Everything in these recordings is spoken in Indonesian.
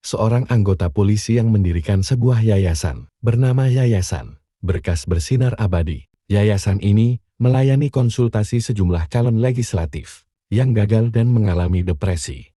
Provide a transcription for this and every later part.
seorang anggota polisi yang mendirikan sebuah yayasan bernama Yayasan Berkas Bersinar Abadi. Yayasan ini melayani konsultasi sejumlah calon legislatif yang gagal dan mengalami depresi.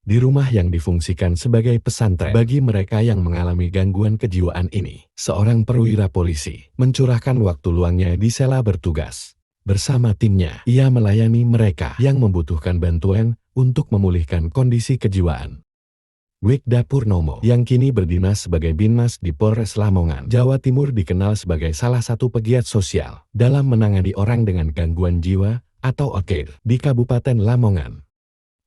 Di rumah yang difungsikan sebagai pesantren bagi mereka yang mengalami gangguan kejiwaan ini, seorang perwira polisi mencurahkan waktu luangnya di sela bertugas. Bersama timnya, ia melayani mereka yang membutuhkan bantuan untuk memulihkan kondisi kejiwaan. Wikda Purnomo, yang kini berdinas sebagai Binmas di Polres Lamongan, Jawa Timur, dikenal sebagai salah satu pegiat sosial dalam menangani orang dengan gangguan jiwa atau OKIR di Kabupaten Lamongan.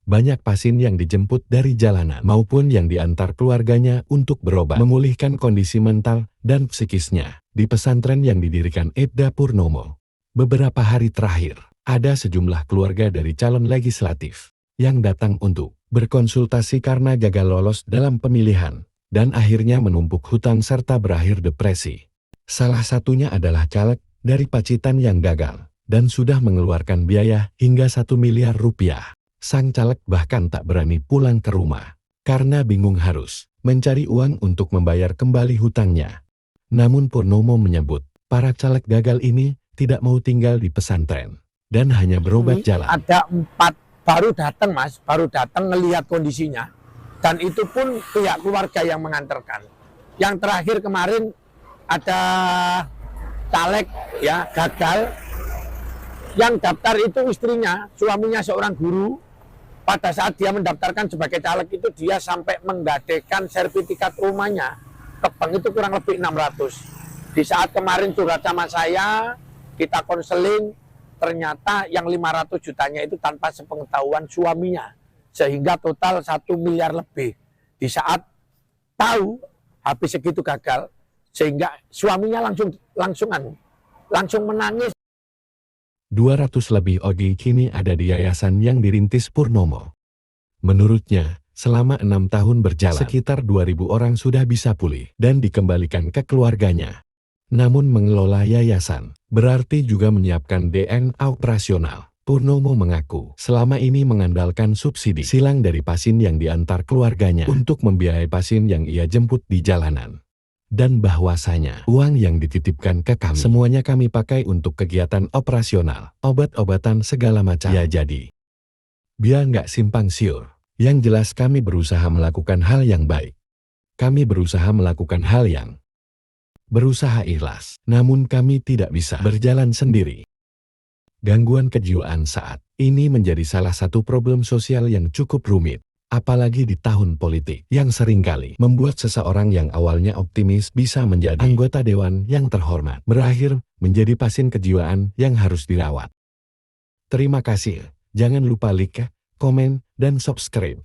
Banyak pasien yang dijemput dari jalanan maupun yang diantar keluarganya untuk berobat, memulihkan kondisi mental dan psikisnya di pesantren yang didirikan Wikda Purnomo. Beberapa hari terakhir, ada sejumlah keluarga dari calon legislatif yang datang untuk berkonsultasi karena gagal lolos dalam pemilihan dan akhirnya menumpuk hutang serta berakhir depresi. Salah satunya adalah caleg dari Pacitan yang gagal dan sudah mengeluarkan biaya hingga 1 miliar rupiah. Sang caleg bahkan tak berani pulang ke rumah karena bingung harus mencari uang untuk membayar kembali hutangnya. Namun Purnomo menyebut para caleg gagal ini tidak mau tinggal di pesantren dan hanya berobat jalan. Ada 4 baru datang, Mas, baru datang ngelihat kondisinya, dan itu pun pihak keluarga yang mengantarkan. Yang terakhir kemarin ada caleg ya gagal, yang daftar itu istrinya, suaminya seorang guru. Pada saat dia mendaftarkan sebagai caleg itu dia sampai menggadekan sertifikat rumahnya ke bank itu kurang lebih 600. Di saat kemarin curhat sama saya, kita konseling, ternyata yang 500 jutanya itu tanpa sepengetahuan suaminya. Sehingga total 1 miliar lebih. Di saat tahu habis segitu gagal, sehingga suaminya langsung menangis. 200 lebih OKIR kini ada di yayasan yang dirintis Purnomo. Menurutnya, selama 6 tahun berjalan, sekitar 2.000 orang sudah bisa pulih dan dikembalikan ke keluarganya. Namun mengelola yayasan berarti juga menyiapkan DNA operasional. Purnomo mengaku selama ini mengandalkan subsidi silang dari pasien yang diantar keluarganya untuk membiayai pasien yang ia jemput di jalanan. Dan bahwasanya uang yang dititipkan ke kami semuanya kami pakai untuk kegiatan operasional, obat-obatan segala macam. Ya jadi, biar nggak simpang siur, yang jelas kami berusaha melakukan hal yang baik. Kami berusaha melakukan hal yang berusaha ikhlas, namun kami tidak bisa berjalan sendiri. Gangguan kejiwaan saat ini menjadi salah satu problem sosial yang cukup rumit. Apalagi di tahun politik yang seringkali membuat seseorang yang awalnya optimis bisa menjadi anggota dewan yang terhormat, berakhir menjadi pasien kejiwaan yang harus dirawat. Terima kasih. Jangan lupa like, komen, dan subscribe.